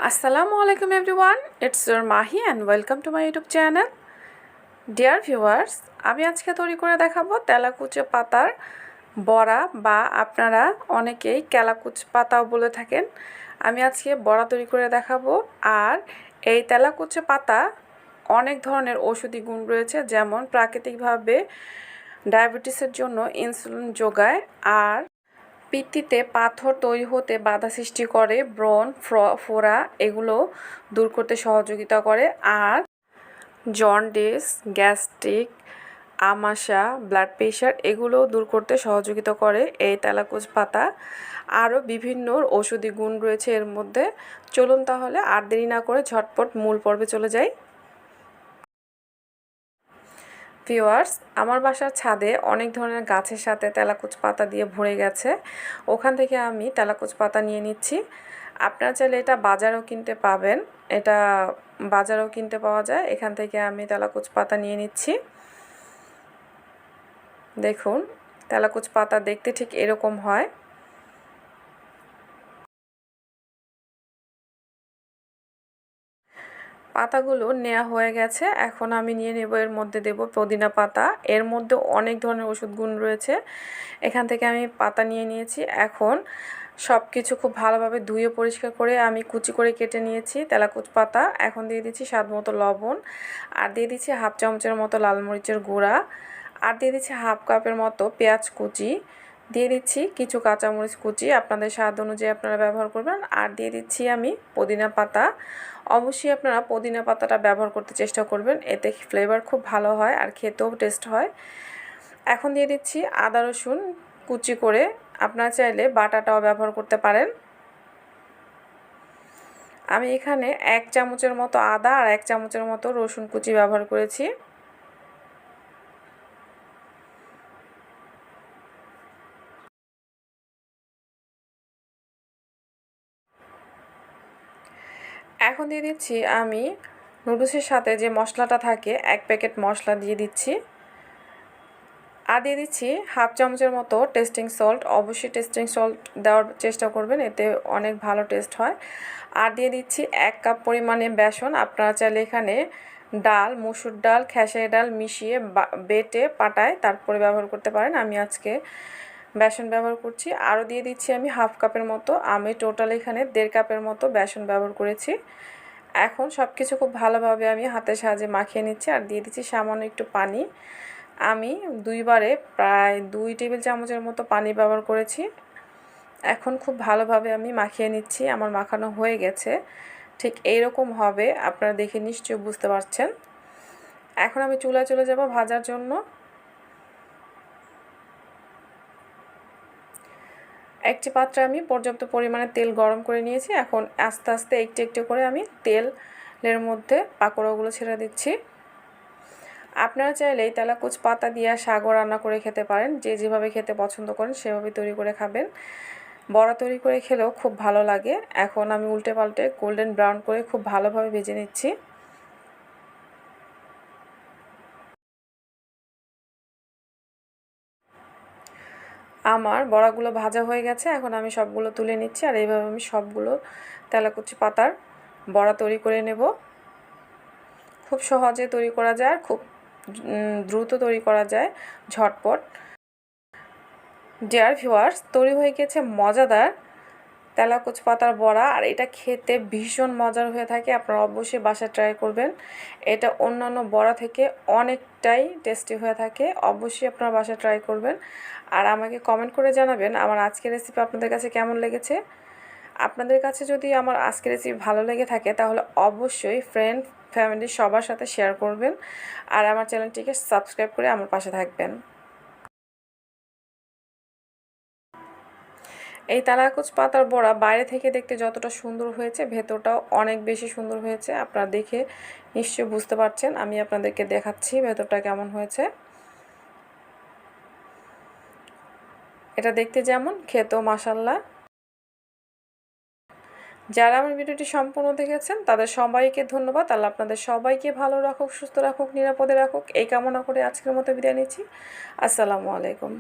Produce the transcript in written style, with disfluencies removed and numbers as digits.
Assalamu alaikum everyone, it's your Mahi and welcome to my YouTube channel. Dear viewers, আমি আজকে তৈরি করে দেখাবো তেলাকুচা পাতার বড়া বা আপনারা অনেকেই কেলাকুচ পাতাও বলে থাকেন। আমি আজকে বড়া তৈরি করে দেখাবো। আর এই তেলাকুচা পাতা অনেক ধরনের ঔষধি গুণ রয়েছে, যেমন প্রাকৃতিকভাবে ডায়াবেটিসের জন্য ইনসুলিন যোগায়, আর পিত্তিতে পাথর তৈরি হতে বাধা সৃষ্টি করে, ব্রণ ফোড়া এগুলো দূর করতে সহযোগিতা করে, আর জন্ডিস, গ্যাস্ট্রিক, আমাশা, ব্লাড প্রেশার এগুলো দূর করতে সহযোগিতা করে এই তেলাকুচ পাতা। আরও বিভিন্ন ঔষধি গুণ রয়েছে এর মধ্যে। চলুন তাহলে আর দেরি না করে ঝটপট মূল পর্বে চলে যাই। ভিউয়ার্স, আমার বাসার ছাদে অনেক ধরনের গাছের সাথে তেলাকুচ পাতা দিয়ে ভরে গেছে। ওখান থেকে আমি তেলাকুচ পাতা নিয়ে নিচ্ছি। আপনারা চাইলে এটা বাজারেও কিনতে পাবেন, এটা বাজারেও কিনতে পাওয়া যায়। এখান থেকে আমি তেলাকুচ পাতা নিয়ে নিচ্ছি। দেখুন, তেলাকুচ পাতা দেখতে ঠিক এরকম হয়। পাতাগুলো নেওয়া হয়ে গেছে। এখন আমি নিয়ে নেব, এর মধ্যে দেব পুদিনা পাতা। এর মধ্যে অনেক ধরনের ওষুধ গুণ রয়েছে। এখান থেকে আমি পাতা নিয়ে নিয়েছি। এখন সব কিছু খুব ভালোভাবে ধুয়ে পরিষ্কার করে আমি কুচি করে কেটে নিয়েছি তেলাকুচ পাতা। এখন দিয়ে দিচ্ছি স্বাদ মতো লবণ, আর দিয়ে দিচ্ছি হাফ চামচের মতো লাল মরিচের গুঁড়া, আর দিয়ে দিচ্ছি হাফ কাপের মতো পেঁয়াজ কুচি, দিয়ে দিচ্ছি কিছু কাঁচামরিচ কুচি, আপনাদের স্বাদ অনুযায়ী আপনারা ব্যবহার করবেন, আর দিয়ে দিচ্ছি আমি পুদিনা পাতা। অবশ্যই আপনারা পুদিনা পাতাটা ব্যবহার করতে চেষ্টা করবেন, এতে ফ্লেভার খুব ভালো হয় আর খেতেও টেস্ট হয়। এখন দিয়ে দিচ্ছি আদা রসুন কুচি করে, আপনারা চাইলে বাটাটাও ব্যবহার করতে পারেন। আমি এখানে 1 চামচের মতো আদা আর 1 চামচের মতো রসুন কুচি ব্যবহার করেছি। এখন দিয়ে দিচ্ছি আমি নুডলসের সাথে যে মশলাটা থাকে 1 প্যাকেট মশলা দিয়ে দিচ্ছি, আর দিয়ে দিচ্ছি হাফ চামচের মতো টেস্টিং সল্ট। অবশ্যই টেস্টিং সল্ট দেওয়ার চেষ্টা করবেন, এতে অনেক ভালো টেস্ট হয়। আর দিয়ে দিচ্ছি 1 কাপ পরিমাণে বেসন। আপনারা চাইলে এখানে ডাল, মসুর ডাল, খেসারি ডাল মিশিয়ে বেটে পাটায় তারপরে ব্যবহার করতে পারেন। আমি আজকে বেসন ব্যবহার করছি। আরও দিয়ে দিচ্ছি আমি হাফ কাপের মতো, আমি টোটাল এখানে 1.5 কাপের মতো বেসন ব্যবহার করেছি। এখন সব কিছু খুব ভালোভাবে আমি হাতের সাহায্যে মাখিয়ে নিচ্ছি, আর দিয়ে দিচ্ছি সামান্য একটু পানি। আমি 2 বারে প্রায় 2 টেবিল চামচের মতো পানি ব্যবহার করেছি। এখন খুব ভালোভাবে আমি মাখিয়ে নিচ্ছি। আমার মাখানো হয়ে গেছে, ঠিক এইরকম হবে, আপনারা দেখে নিশ্চয়ই বুঝতে পারছেন। এখন আমি চুলায় চলে যাব ভাজার জন্য। একটি পাত্রে আমি পর্যাপ্ত পরিমাণে তেল গরম করে নিয়েছি। এখন আস্তে আস্তে একটু একটু করে আমি তেলের মধ্যে পাকোড়াগুলো ছেড়ে দিচ্ছি। আপনারা চাইলে এই তেলাকুচ পাতা দিয়ে শাকও রান্না করে খেতে পারেন, যে যেভাবে খেতে পছন্দ করেন সেভাবে তৈরি করে খাবেন। বড়া তৈরি করে খেলেও খুব ভালো লাগে। এখন আমি উল্টে পাল্টে গোল্ডেন ব্রাউন করে খুব ভালোভাবে ভেজে নিচ্ছি। আমার বড়াগুলো ভাজা হয়ে গেছে। এখন আমি সবগুলো তুলে নিচ্ছি, আর এইভাবে আমি সবগুলো তেলাকুচি পাতার বড়া তৈরি করে নেব। খুব সহজে তৈরি করা যায়, আর খুব দ্রুত তৈরি করা যায়, ঝটপট। ডিয়ার ভিউয়ার্স, তৈরি হয়ে গেছে মজাদার তেলাকুচ পাতার বড়া, আর এটা খেতে ভীষণ মজার হয়ে থাকে। আপনারা অবশ্যই বাসায় ট্রাই করবেন। এটা অন্যান্য বড়া থেকে অনেকটাই টেস্টি হয়ে থাকে। অবশ্যই আপনারা বাসায় ট্রাই করবেন, আর আমাকে কমেন্ট করে জানাবেন আমার আজকের রেসিপি আপনাদের কাছে কেমন লেগেছে। আপনাদের কাছে যদি আমার আজকের রেসিপি ভালো লেগে থাকে তাহলে অবশ্যই ফ্রেন্ড ফ্যামিলি সবার সাথে শেয়ার করবেন, আর আমার চ্যানেলটিকে সাবস্ক্রাইব করে আমার পাশে থাকবেন। এই তেলাকুচ পাতার বড়া বাইরে থেকে দেখতে যতটা সুন্দর হয়েছে, ভেতরটাও অনেক বেশি সুন্দর হয়েছে। আপনারা দেখে নিশ্চয়ই বুঝতে পারছেন। আমি আপনাদেরকে দেখাচ্ছি ভেতরটা কেমন হয়েছে। এটা দেখতে যেমন, খেতেও মাশাআল্লাহ। যারা আমার ভিডিওটি সম্পূর্ণ দেখেছেন তাদের সবাইকে ধন্যবাদ। আল্লাহ আপনাদের সবাইকে ভালো রাখুক, সুস্থ রাখুক, নিরাপদে রাখুক, এই কামনা করে আজকের মতো বিদায় নিচ্ছি। আসসালামু আলাইকুম।